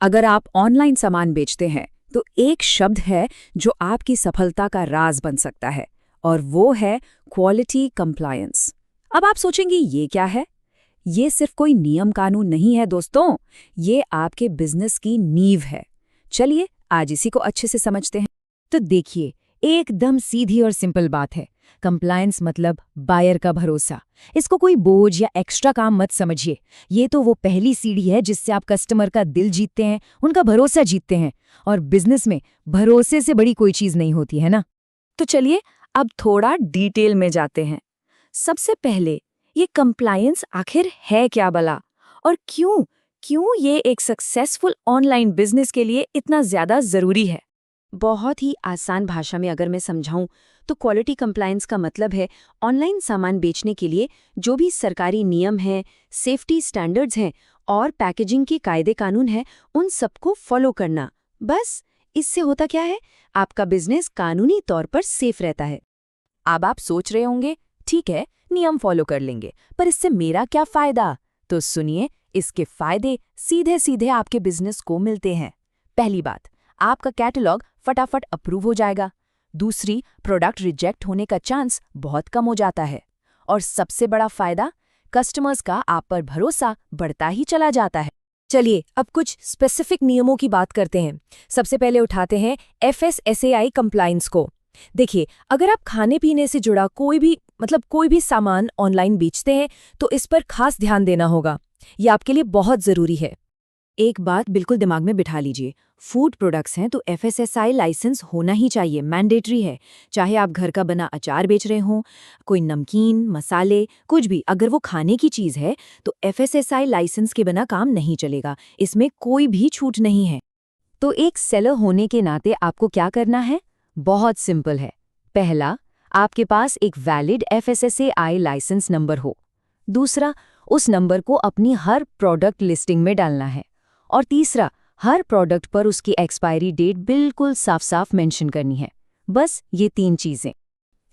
अगर आप ऑनलाइन सामान बेचते हैं तो एक शब्द है जो आपकी सफलता का राज बन सकता है, और वो है क्वालिटी कंप्लायंस। अब आप सोचेंगे ये क्या है? ये सिर्फ कोई नियम कानून नहीं है दोस्तों, ये आपके बिजनेस की नींव है। चलिए आज इसी को अच्छे से समझते हैं। तो देखिए, एकदम सीधी और सिंपल बात है। कंप्लायंस मतलब बायर का भरोसा। इसको कोई बोझ या एक्स्ट्रा काम मत समझिए। ये तो वो पहली सीढ़ी है जिससे आप कस्टमर का दिल जीतते हैं, उनका भरोसा जीतते हैं। और बिजनेस में भरोसे से बड़ी कोई चीज नहीं होती है ना। तो चलिए अब थोड़ा डिटेल में जाते हैं। सबसे पहले ये कंप्लायंस आखिर है क्या भला, और क्यों क्यों ये एक सक्सेसफुल ऑनलाइन बिजनेस के लिए इतना ज्यादा जरूरी है? बहुत ही आसान भाषा में अगर मैं समझाऊं तो क्वालिटी कंप्लायंस का मतलब है ऑनलाइन सामान बेचने के लिए जो भी सरकारी नियम हैं, सेफ्टी स्टैंडर्ड्स हैं और पैकेजिंग के कायदे कानून हैं, उन सबको फॉलो करना। बस इससे होता क्या है, आपका बिजनेस कानूनी तौर पर सेफ रहता है। अब आप सोच रहे होंगे, ठीक है नियम फॉलो कर लेंगे, पर इससे मेरा क्या फायदा? तो सुनिए, इसके फायदे सीधे सीधे आपके बिजनेस को मिलते हैं। पहली बात, आपका कैटलॉग फटाफट अप्रूव हो जाएगा। दूसरी, प्रोडक्ट रिजेक्ट होने का चांस बहुत कम हो जाता है। और सबसे बड़ा फायदा, कस्टमर्स का आप पर भरोसा बढ़ता ही चला जाता है। चलिए अब कुछ स्पेसिफिक नियमों की बात करते हैं। सबसे पहले उठाते हैं FSSAI कंप्लायंस को। देखिए, अगर आप खाने पीने से जुड़ा कोई भी सामान ऑनलाइन बेचते हैं तो इस पर खास ध्यान देना होगा। ये आपके लिए बहुत ज़रूरी है। एक बात बिल्कुल दिमाग में बिठा लीजिए, फूड प्रोडक्ट्स हैं तो FSSAI लाइसेंस होना ही चाहिए, मैंडेटरी है। चाहे आप घर का बना अचार बेच रहे हों, कोई नमकीन, मसाले, कुछ भी, अगर वो खाने की चीज़ है तो FSSAI लाइसेंस के बिना काम नहीं चलेगा। इसमें कोई भी छूट नहीं है। तो एक सेलर होने के नाते आपको क्या करना है? बहुत सिंपल है। पहला, आपके पास एक वैलिड FSSAI लाइसेंस नंबर हो। दूसरा, उस नंबर को अपनी हर प्रोडक्ट लिस्टिंग में डालना है। और तीसरा, हर प्रोडक्ट पर उसकी एक्सपायरी डेट बिल्कुल साफ-साफ मेंशन करनी है। बस ये 3 चीज़ें।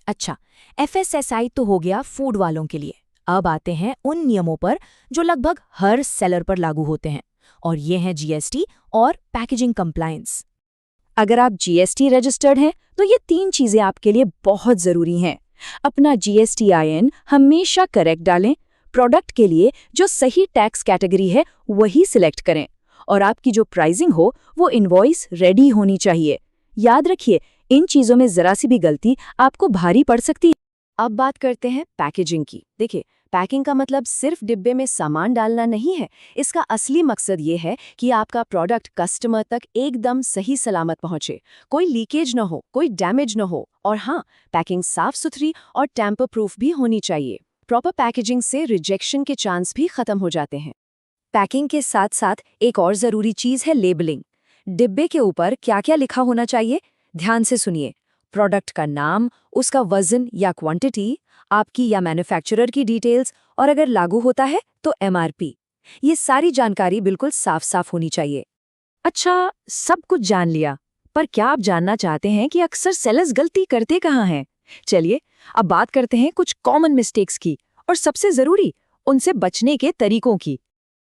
अच्छा, FSSAI तो हो गया फूड वालों के लिए। अब आते हैं उन नियमों पर जो लगभग हर सेलर पर लागू होते हैं, और ये हैं GST और पैकेजिंग कंप्लायंस। अगर आप GST रजिस्टर्ड हैं तो ये 3 चीज़ें आपके लिए बहुत ज़रूरी हैं। अपना GSTIN हमेशा करेक्ट डालें, प्रोडक्ट के लिए जो सही टैक्स कैटेगरी है वही सिलेक्ट करें, और आपकी जो प्राइसिंग हो वो इनवॉइस रेडी होनी चाहिए। याद रखिए, इन चीज़ों में ज़रा सी भी गलती आपको भारी पड़ सकती है। अब बात करते हैं पैकेजिंग की। देखिए, पैकिंग का मतलब सिर्फ डिब्बे में सामान डालना नहीं है। इसका असली मकसद ये है कि आपका प्रोडक्ट कस्टमर तक एकदम सही सलामत पहुंचे, कोई लीकेज न हो, कोई डैमेज न हो। और हाँ, पैकिंग साफ सुथरी और टैम्पर प्रूफ भी होनी चाहिए। प्रॉपर पैकेजिंग से रिजेक्शन के चांस भी खत्म हो जाते हैं। पैकिंग के साथ साथ एक और ज़रूरी चीज़ है लेबलिंग। डिब्बे के ऊपर क्या-क्या लिखा होना चाहिए? ध्यान से सुनिए। प्रोडक्ट का नाम, उसका वजन या क्वांटिटी, आपकी या मैन्युफैक्चरर की डिटेल्स, और अगर लागू होता है तो MRP। ये सारी जानकारी बिल्कुल साफ-साफ होनी चाहिए। अच्छा, सब कुछ जान लिया, पर क्या आप जानना चाहते हैं कि अक्सर सेलर्स गलती करते कहाँ हैं? चलिए, अब बात करते हैं कुछ कॉमन मिस्टेक्स की, और सबसे ज़रूरी, उनसे बचने के तरीकों की।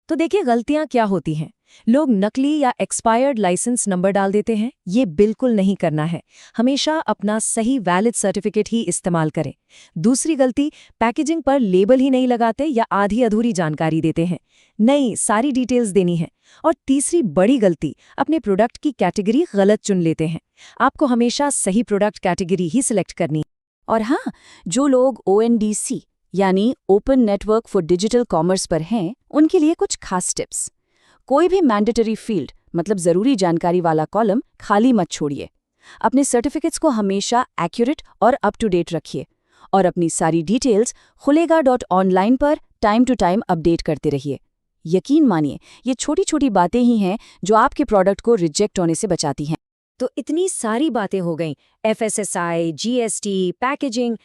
तो देखिए, गलतियां क्या होती हैं। लोग नकली या एक्सपायर्ड लाइसेंस नंबर डाल देते हैं। ये बिल्कुल नहीं करना है। हमेशा अपना सही वैलिड सर्टिफिकेट ही इस्तेमाल करें। दूसरी गलती, पैकेजिंग पर लेबल ही नहीं लगाते या आधी अधूरी जानकारी देते हैं। नहीं, सारी डिटेल्स देनी है। और तीसरी बड़ी गलती, अपने प्रोडक्ट की कैटेगरी गलत चुन लेते हैं। आपको हमेशा सही प्रोडक्ट कैटेगरी ही सिलेक्ट करनी है। और हाँ, जो लोग ONDC यानी open network for digital commerce पर हैं, उनके लिए कुछ खास टिप्स। कोई भी मैंडेटरी फील्ड मतलब ज़रूरी जानकारी वाला कॉलम खाली मत छोड़िए। अपने सर्टिफिकेट्स को हमेशा एक्यूरेट और अप टू डेट रखिए, और अपनी सारी डिटेल्स खुलेगा.online पर टाइम टू टाइम अपडेट करते रहिए। यकीन मानिए, ये छोटी छोटी बातें ही हैं जो आपके प्रोडक्ट को रिजेक्ट होने से बचाती हैं। तो इतनी सारी बातें हो गईं, FSSAI, GST, पैकेजिंग,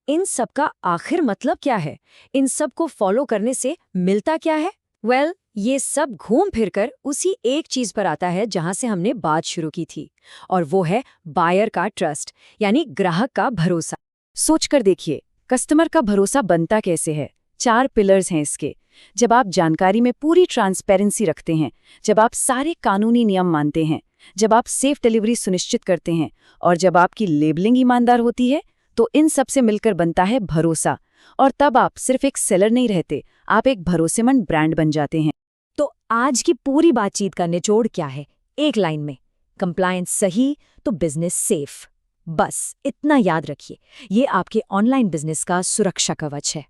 इन सब का आखिर मतलब क्या है? इन सब को फॉलो करने से मिलता क्या है? ये सब घूम फिरकर उसी एक चीज पर आता है जहां से हमने बात शुरू की थी, और वो है बायर का ट्रस्ट, यानी ग्राहक का भरोसा। सोचकर देखिए, कस्टमर का भरोसा बनता कैसे है? 4 पिलर्स हैं इसके। जब आप जानकारी में पूरी ट्रांसपेरेंसी रखते हैं, जब आप सारे कानूनी नियम मानते हैं, जब आप सेफ डिलीवरी सुनिश्चित करते हैं और जब आपकी लेबलिंग ईमानदार होती है, तो इन सब से मिलकर बनता है भरोसा। और तब आप सिर्फ एक सेलर नहीं रहते, आप एक भरोसेमंद ब्रांड बन जाते हैं। तो आज की पूरी बातचीत का निचोड़ क्या है? एक लाइन में, कंप्लायंस सही तो बिजनेस सेफ। बस इतना याद रखिए, ये आपके ऑनलाइन बिजनेस का सुरक्षा कवच है।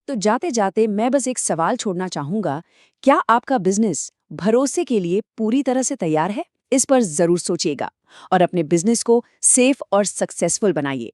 तो जाते जाते मैं बस एक सवाल छोड़ना चाहूंगा, क्या आपका बिजनेस भरोसे के लिए पूरी तरह से तैयार है? इस पर जरूर सोचिएगा और अपने बिजनेस को सेफ और सक्सेसफुल बनाइए।